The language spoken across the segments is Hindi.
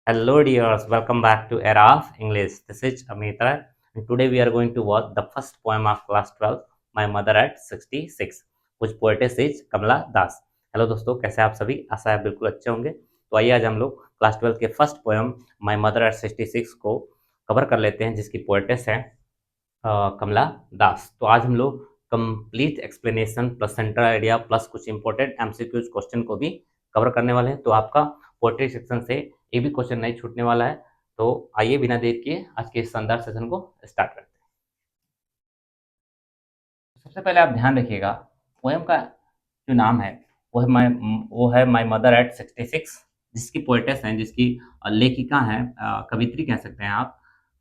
Hello dears, welcome back to Era of English. This is Amita and today we are going to watch the first poem of class 12, My Mother at 66, which poetess is Kamala Das. Hello दोस्तों, कैसे आप सभी? आशा है बिल्कुल अच्छे होंगे। तो आइए आज हम लोग क्लास 12 के first poem my mother eight 66 को कवर कर लेते हैं, जिसकी पोएटेस है कमला दास। तो आज हम लोग complete explanation plus central idea plus कुछ इंपॉर्टेंट एमसीक्यूज क्वेश्चन को भी कवर करने वाले हैं। तो आपका पोएट्री सेक्शन से एक भी क्वेश्चन नहीं छूटने वाला है। तो आइए बिना देर किए आज के इस शानदार सेशन को स्टार्ट करते हैं। सबसे पहले आप ध्यान रखिएगा, पोएम का जो नाम है वो है माय मदर एट 66, जिसकी पोएटेस हैं, जिसकी लेखिका हैं, कवित्री कह सकते हैं आप,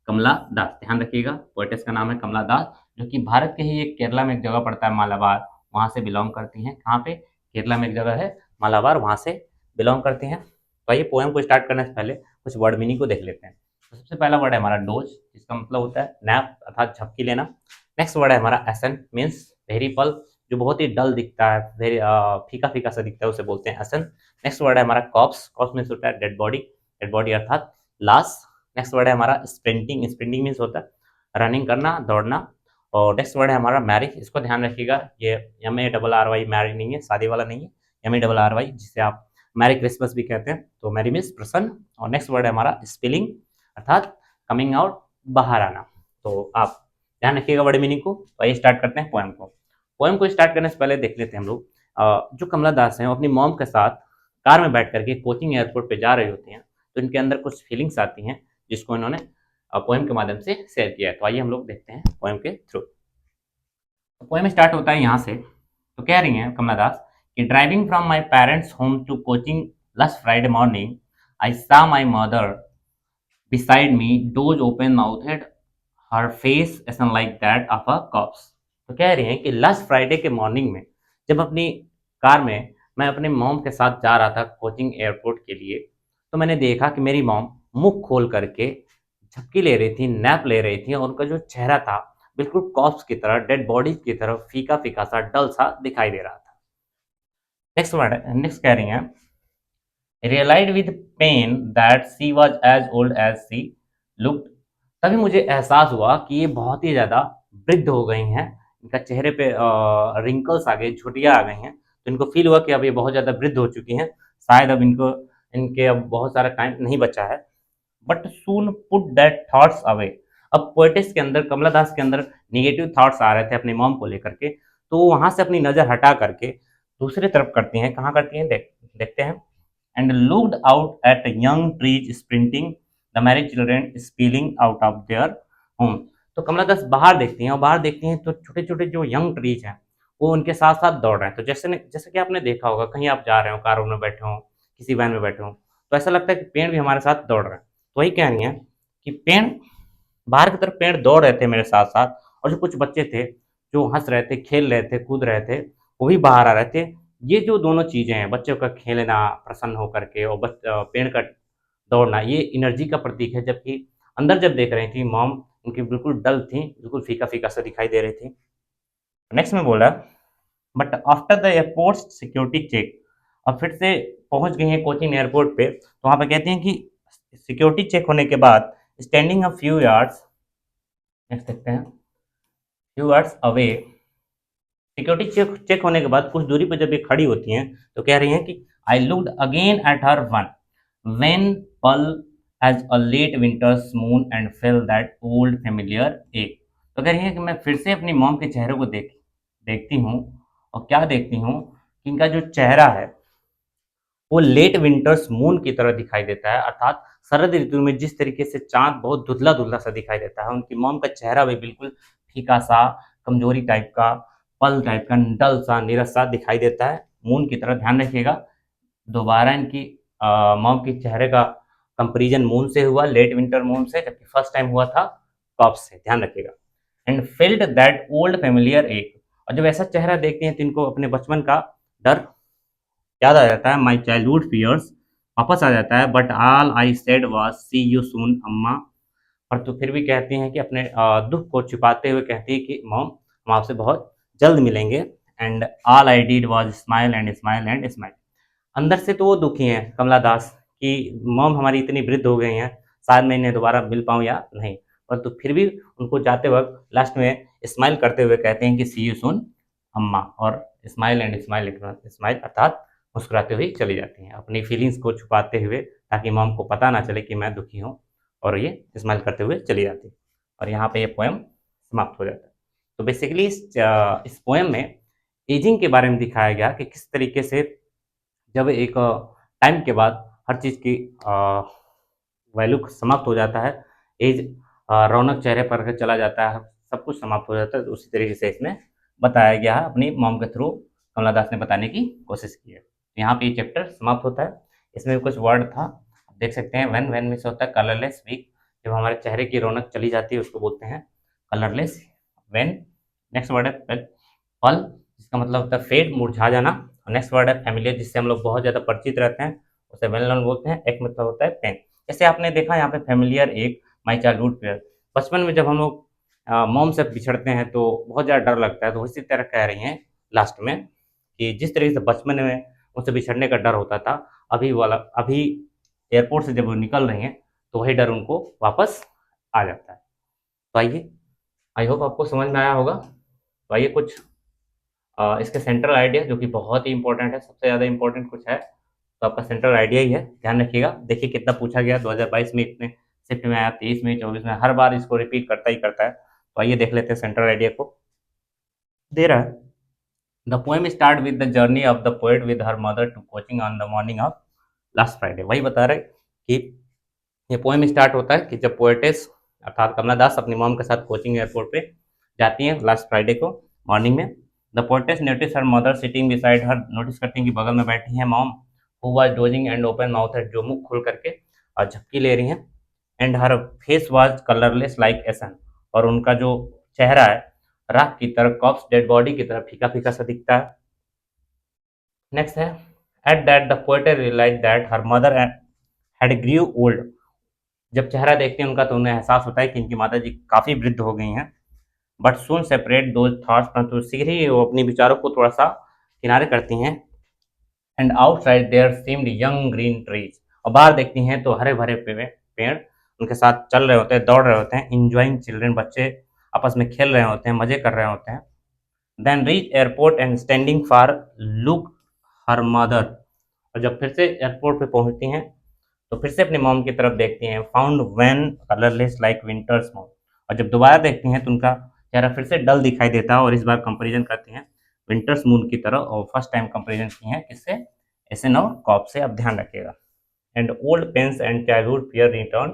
कमला दास। ध्यान रखिएगा, पोएटेस का नाम है कमला दास, जो कि भारत के ही एक केरला में एक जगह पड़ता है मालाबार, वहां से बिलोंग करती हैं। कहाँ पे? केरला में एक जगह है मालाबार, वहां से बिलोंग करती हैं। तो आइए पोएम को स्टार्ट करने से पहले कुछ वर्ड मीनिंग को देख लेते हैं। तो सबसे पहला वर्ड है हमारा डोज, जिसका मतलब होता है नैप अर्थात झपकी लेना। नेक्स्ट वर्ड है हमारा एसन, मीन्स वेरी पल, जो बहुत ही डल दिखता है, वेरी फीका फीका सा दिखता है, उसे बोलते हैं एसन। नेक्स्ट वर्ड है हमारा कॉप्स, कॉप्स मीन्स होता है डेड बॉडी अर्थात लाश। नेक्स्ट वर्ड है हमारा स्प्रिंटिंग, स्प्रिंटिंग मीन्स होता है रनिंग करना, दौड़ना। और नेक्स्ट वर्ड है हमारा मैरिज, इसको ध्यान रखिएगा, ये MARRY मैरिज नहीं है, शादी वाला नहीं है, MARRY, जिसे आप मैरी क्रिसमस भी कहते हैं। तो मैरी मीन्स प्रसन्न। और नेक्स्ट वर्ड है हमारा स्पिलिंग अर्थात कमिंग आउट, बाहर आना। तो आप ध्यान रखिएगा वर्ड मीनिंग को। तो आइए स्टार्ट करते हैं पोएम को। पोएम को स्टार्ट करने से पहले देख लेते हैं हम लोग, जो कमला दास हैं वो अपनी मॉम के साथ कार में बैठ करके कोचिंग एयरपोर्ट पे जा रही होती हैं। तो इनके अंदर कुछ फीलिंग्स आती हैं, जिसको इन्होंने पोएम के माध्यम से शेयर किया है। तो आइए हम लोग देखते हैं पोएम के थ्रू। तो पोएम स्टार्ट होता है यहाँ से। तो कह रही हैं कमला दास कि driving from my parents home to coaching last Friday morning, I saw my mother beside me, doors open mouthed, her face isn't like that of a corpse। तो कह रही हैं कि लास्ट फ्राइडे के मॉर्निंग में जब अपनी कार में मैं अपने मॉम के साथ जा रहा था कोचिंग एयरपोर्ट के लिए, तो मैंने देखा कि मेरी मॉम मुंह खोल करके झपकी ले रही थी, नैप ले रही थी, और उनका जो चेहरा था बिल्कुल कॉप्स की तरह, डेड बॉडी की तरह फीका फीका सा, डल सा दिखाई दे रहा था। नेक्स्ट कह रही हैं, realized with pain that she was as old as she looked। तभी मुझे एहसास हुआ कि ये बहुत ही ज़्यादा वृद्ध हो गई हैं, इनका चेहरे पे रिंकल्स आ गए, झुर्रियाँ आ गई हैं। तो इनको फील हुआ कि अब ये बहुत ज़्यादा वृद्ध हो चुकी हैं, शायद अब इनके अब बहुत सारा टाइम नहीं बचा है। But soon put that thoughts away. अब पोएटिस के अंदर, कमला दास के अंदर निगेटिव थॉट्स आ रहे थे अपनी मॉम को लेकर के, तो वहाँ से अपनी नज़र हटा करके दूसरी तरफ करती हैं। कहाँ करती हैं? देखते हैं। And looked out at young trees sprinting, the married children spilling out of their home। तो कमला दास बाहर देखती हैं, और बाहर देखती हैं तो छोटे छोटे जो यंग ट्रीज हैं वो उनके साथ साथ दौड़ रहे हैं। तो जैसे कि आपने देखा होगा, कहीं आप जा रहे हो, कार में बैठे हो, किसी वैन में बैठे हो, तो ऐसा लगता है कि पेड़ भी हमारे साथ दौड़ रहे हैं। तो वही कह रही हैं कि पेड़ बाहर की तरफ, पेड़ दौड़ रहे थे मेरे साथ साथ, और जो कुछ बच्चे थे जो हंस रहे थे, खेल रहे थे, कूद रहे थे, वो भी बाहर आ रहे थे। ये जो दोनों चीज़ें हैं, बच्चों का खेलना प्रसन्न होकर के और पेड़ का दौड़ना, ये एनर्जी का प्रतीक है। जबकि अंदर जब देख रही थी मॉम, उनकी बिल्कुल डल थी, बिल्कुल फीका फीका सा दिखाई दे रही थी। नेक्स्ट में बोला, but after the airport security check. अब फिर से पहुंच गई हैं कोचिंग एयरपोर्ट पे, तो वहाँ पे कहती हैं कि सिक्योरिटी चेक होने के बाद standing a few yards, next देखते हैं, few yards away, security check होने के बाद कुछ दूरी पर जब ये खड़ी होती हैं, तो कह रही हैं कि I looked again at her wan when pale as a late winter's moon and felt that old familiar ache. तो कह रही हैं कि मैं फिर से अपनी मॉम के चेहरे को देखती हूँ, और क्या देखती हूँ कि इनका जो चेहरा है वो लेट विंटर्स मून की तरह दिखाई देता है, अर्थात शरद ऋतु में जिस तरीके से चांद बहुत धुंधला धुंधला सा दिखाई देता है, उनकी मॉम का चेहरा भी बिल्कुल फीका सा, कमजोरी टाइप का, पल टाइप का, डल सा, नीरस सा दिखाई देता है, मून की तरह। ध्यान रखिएगा, दोबारा इनकी मॉम के चेहरे का कंपेरिजन मून से हुआ, लेट विंटर मून से, जबकि फर्स्ट टाइम हुआ था कॉप्स से। ध्यान रखिएगा। And felt that old familiar एक। और जब ऐसा चेहरा देखते हैं तो इनको अपने बचपन का डर याद आ जाता है, माई चाइल्डहुड फियर्स वापस आ जाता है। But all I said was see you soon Amma. और तो फिर भी कहती हैं कि अपने दुख को छिपाते हुए कहती है कि मॉम, हम आपसे बहुत जल्द मिलेंगे। And all I did was smile and smile and smile. अंदर से तो वो दुखी हैं कमला दास, कि मॉम हमारी इतनी वृद्ध हो गई हैं, शायद मैं इन्हें दोबारा मिल पाऊँ या नहीं। परंतु फिर भी उनको जाते वक़्त लास्ट में स्माइल करते हुए कहते हैं कि सी यू सून अम्मा, और स्माइल एंड स्माइल स्माइल अर्थात मुस्कुराते हुए चली जाती हैं, अपनी फीलिंग्स को छुपाते हुए, ताकि मॉम को पता ना चले कि मैं दुखी हूँ, और ये स्माइल करते हुए चली जाती है। और यहाँ पे ये पोएम समाप्त हो जाता है। तो बेसिकली इस पोएम में एजिंग के बारे में दिखाया गया कि किस तरीके से जब एक टाइम के बाद हर चीज़ की वैल्यू समाप्त हो जाता है, एज रौनक चेहरे पर अगर चला जाता है, सब कुछ समाप्त हो जाता है, तो उसी तरीके से इसमें बताया गया है, अपनी मॉम के थ्रू कमला दास ने बताने की कोशिश की है। यहाँ पे ये चैप्टर समाप्त होता है। इसमें भी कुछ वर्ड था, आप देख सकते हैं। व्हेन व्हेन मीन्स होता है कलरलेस वीक, जब हमारे चेहरे की रौनक चली जाती है उसको बोलते हैं कलरलेस। व्हेन, नेक्स्ट वर्ड है पल, जिसका मतलब होता है फेड, मुरझा जाना। नेक्स्ट वर्ड है फैमिलियर, जिससे हम लोग बहुत ज़्यादा परिचित रहते हैं, उसे वेल नोन बोलते हैं। एक मतलब होता है पेन। जैसे आपने देखा यहाँ पे फैमिलियर, एक माई चाइल्डहुड फेयर, बचपन में जब हम लोग मॉम से बिछड़ते हैं तो बहुत ज़्यादा डर लगता है, तो इसी तरह कह रही हैं लास्ट में कि जिस तरीके से बचपन में उनसे बिछड़ने का डर होता था, अभी एयरपोर्ट से जब वो निकल रही हैं तो वही डर उनको वापस आ जाता है। तो आइए, आई होप आपको समझ में आया होगा। तो आइए कुछ इसके सेंट्रल आइडिया, जो कि बहुत ही इंपॉर्टेंट है, सबसे ज़्यादा इंपॉर्टेंट कुछ है तो आपका सेंट्रल आइडिया ही है, ध्यान रखिएगा। देखिए कितना पूछा गया, 2022 में इतने शिफ्ट में आया, 23 में, 24 में, हर बार इसको रिपीट करता ही करता है। तो आइए देख लेते हैं सेंट्रल आइडिया को। दे रहा है, the poem start with the journey of the poet with her mother to coaching on the morning of last Friday. वही बता रहे कि ये पोएम स्टार्ट होता है कि जब पोएटेस अर्थात कमला दास अपनी मॉम के साथ कोचिंग एयरपोर्ट पे जाती हैं लास्ट फ्राइडे को मॉर्निंग में। The poetess notice her mother sitting beside her, notice करती हैं कि बगल में बैठी हैं mom, who was dosing and open mouth है, जो मुंह खोल करके और झपकी ले रही हैं। And her face was colourless like ashen, और उनका जो चेहरा है राख की तरह, कॉप्स डेड बॉडी की तरह फीका फीका सा दिखता है। नेक्स्ट है, at that the poet realise that her mother had grieve old. जब चेहरा देखते हैं उनका तो उन्हें एहसास होता है कि इनकी माता जी काफ़ी वृद्ध हो गई हैं। But soon separate those thoughts, परंतु शीघ्र ही वो अपनी विचारों को थोड़ा सा किनारे करती हैं। And outside there seemed young green trees, और बाहर देखती हैं तो हरे भरे पेड़ उनके साथ चल रहे होते हैं, दौड़ रहे होते हैं। इंजॉइंग चिल्ड्रेन, बच्चे आपस में खेल रहे होते हैं, मजे कर रहे होते हैं। Then reach airport and standing for look her mother, और जब फिर से एयरपोर्ट पे पहुंचती हैं तो फिर से अपनी मॉम की तरफ देखती हैं। Found wan colourless like winter's moon, और जब दोबारा देखती हैं तो उनका चेहरा फिर से डल दिखाई देता है, और इस बार कंपैरिजन करती हैं विंटर्स मून की तरह, और फर्स्ट टाइम कंपैरिजन की है किससे, एसन और कॉप से, आप ध्यान रखिएगा। And old pains and childhood fear return,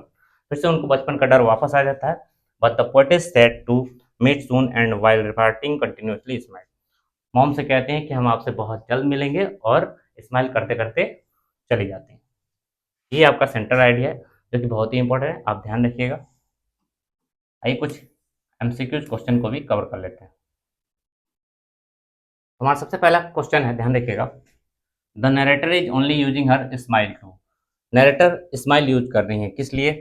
फिर से उनको बचपन का डर वापस आ जाता है। But the poet is said to meet soon and while departing continuously smile, mom से कहते हैं कि हम आपसे बहुत जल्द मिलेंगे, और स्माइल करते करते चली जाती हैं। ये आपका सेंट्रल आइडिया है, जो कि बहुत ही इंपॉर्टेंट है, आप ध्यान रखिएगा। आइए कुछ एमसीक्यूज क्वेश्चन को भी कवर कर लेते हैं। हमारा सबसे पहला क्वेश्चन है, ध्यान रखिएगा। The narrator is only using her smile to, narrator smile use कर रही है किस लिए,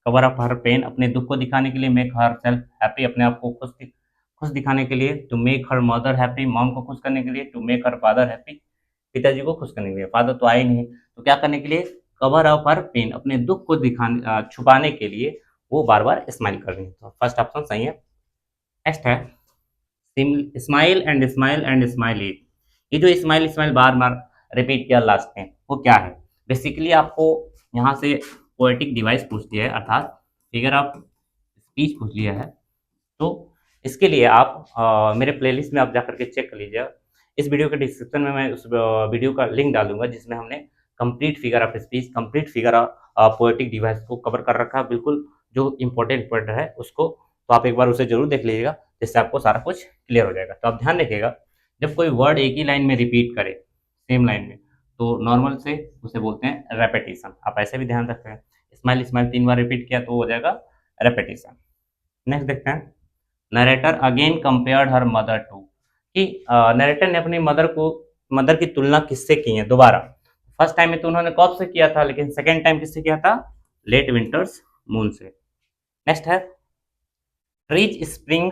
कवर अप हर पेन, अपने दुख को दिखाने के लिए। मेक हर सेल्फ हैप्पी, अपने आप को खुश दिखाने के लिए। To make her mother happy, mom को खुश करने के लिए। To make her father happy, पिताजी को खुश करने के लिए। फादर तो आए नहीं, तो क्या करने के लिए, कवर अप हर पेन, अपने दुख को दिखाने छुपाने के लिए वो बार बार स्माइल कर रही है। तो फर्स्ट ऑप्शन सही है। नेक्स्ट है, smile and smile and smile it, ये जो स्माइल स्माइल बार बार रिपीट किया लास्ट में, वो क्या है। बेसिकली आपको यहाँ से पोएटिक डिवाइस पूछ दिया है, अर्थात फिगर ऑफ स्पीच पूछ लिया है। तो इसके लिए आप मेरे प्लेलिस्ट में आप जाकर के चेक कर लीजिएगा। इस वीडियो के डिस्क्रिप्शन में मैं उस वीडियो का लिंक डालूंगा, जिसमें हमने complete figure of speech, complete figure poetic device को कवर कर रखा है, बिल्कुल जो इंपॉर्टेंट पॉइंट है उसको। तो आप एक बार उसे जरूर देख लीजिएगा, जिससे आपको सारा कुछ क्लियर हो जाएगा। तो आप ध्यान रखिएगा, जब कोई वर्ड एक ही लाइन में रिपीट करे, सेम लाइन में, तो नॉर्मल से उसे बोलते हैं रेपिटेशन। आप ऐसे भी ध्यान रखें, स्माइल स्माइल 3 बार रिपीट किया तो हो जाएगा रेपिटेशन। नेक्स्ट देखते हैं, narrator again compared her mother to, कि नरेटर ने अपनी मदर की तुलना किससे की है दोबारा। फर्स्ट टाइम में तो उन्होंने कब से किया था, लेकिन सेकेंड टाइम किससे किया था, लेट विंटर्स मून से। नेक्स्ट है, reach spring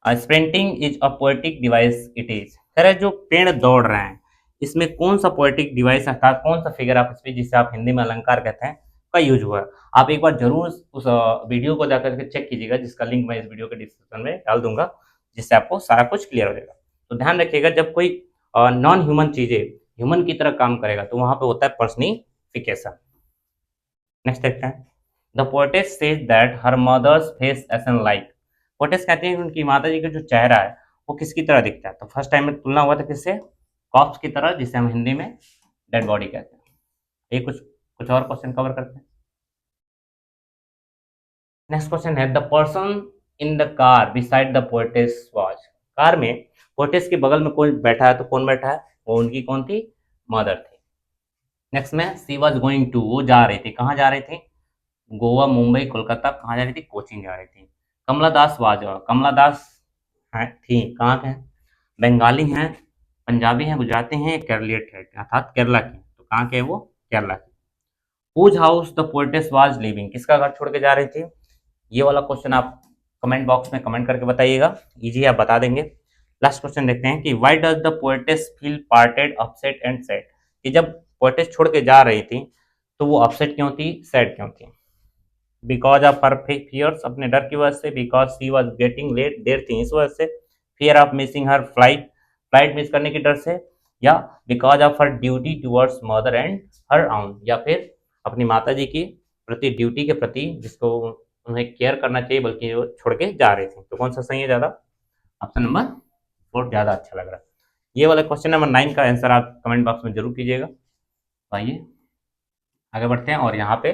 sprinting is a poetic device it is, कह रहे जो पेड़ दौड़ रहे हैं, इसमें कौन सा पोएटिक डिवाइस अर्थात कौन सा फिगर ऑफ स्पीच जिसे आप हिंदी में अलंकार कहते हैं का यूज हुआ है। आप एक बार जरूर उस वीडियो को जाकर के चेक कीजिएगा, जिसका लिंक मैं इस वीडियो के डिस्क्रिप्शन में डाल दूंगा, जिससे आपको सारा कुछ क्लियर हो जाएगा। तो ध्यान रखिएगा, जब कोई नॉन ह्यूमन चीजें ह्यूमन की तरह काम करेगा तो वहां पे होता है पर्सनिफिकेशन। नेक्स्ट देखते हैं। The poetess says that her mother's face ashen like. Poetess कहते हैं कि उनकी माता जी का जो चेहरा है वो किसकी तरह दिखता है। तो फर्स्ट टाइम में तुलना हुआ था किससे, कॉप्स की तरह, जिसे हम हिंदी में डेड बॉडी कहते हैं। ये कुछ कुछ और क्वेश्चन कवर करते हैं। नेक्स्ट क्वेश्चन है, the person in the car beside the poetess was. Car में पोएटेस के बगल में कोई बैठा है, तो कौन बैठा है, वो उनकी कौन थी, मदर थी। नेक्स्ट में सी वॉज गोइंग टू, वो जा रही थी, कहाँ जा रही थी, गोवा, मुंबई, कोलकाता, कहाँ जा रही थी, कोचिंग जा रही थी। कमला दास वाज, कमला दास हैं थी, कहाँ के हैं, बंगाली हैं, पंजाबी हैं, गुजराती हैं, केरलियट है अर्थात केरला की, तो कहाँ के हैं वो, केरला की। Whose house the poetess was living, किसका घर छोड़ के जा रही थी। ये वाला क्वेश्चन आप कमेंट बॉक्स में कमेंट करके बताइएगा, इजी आप बता देंगे। लास्ट क्वेश्चन देखते हैं कि why does the poetess feel parted, upset and sad. कि जब पोएटेस छोड़ के जा रही थी तो वो अपसेट क्यों थी, सैड क्यों थी। बिकॉज ऑफ हर फियर्स, अपने डर की वजह से, because she was getting late, देर थी इस वजह से, fear of missing her flight, flight miss करने के डर से, या because of her duty towards mother and her own, या फिर अपनी माता जी की प्रति, ड्यूटी के प्रति, जिसको उन्हें केयर करना चाहिए, बल्कि वो छोड़ के जा रहे थे। तो कौन सा सही है ज़्यादा, ऑप्शन नंबर 4 ज़्यादा अच्छा लग रहा है। ये वाला क्वेश्चन नंबर 9 का आंसर आप कमेंट बॉक्स में जरूर कीजिएगा। आइए आगे बढ़ते हैं, और यहाँ पे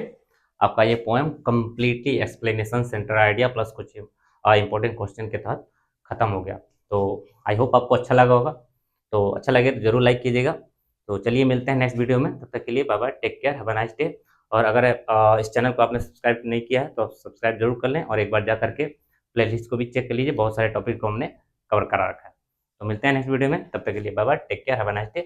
आपका ये poem completely explanation, centre idea plus कुछ इंपॉर्टेंट क्वेश्चन के तहत खत्म हो गया। तो आई होप आपको अच्छा लगा होगा। तो अच्छा लगे तो जरूर लाइक कीजिएगा। तो चलिए मिलते हैं नेक्स्ट वीडियो में, तब तक के लिए bye bye, take care, have a nice day. और अगर इस चैनल को आपने सब्सक्राइब नहीं किया है तो आप सब्सक्राइब जरूर कर लें, और एक बार जा करके प्लेलिस्ट को भी चेक कर लीजिए, बहुत सारे टॉपिक को हमने कवर करा रखा है। तो मिलते हैं नेक्स्ट वीडियो में, तब तक के लिए bye bye, take care, have a nice day.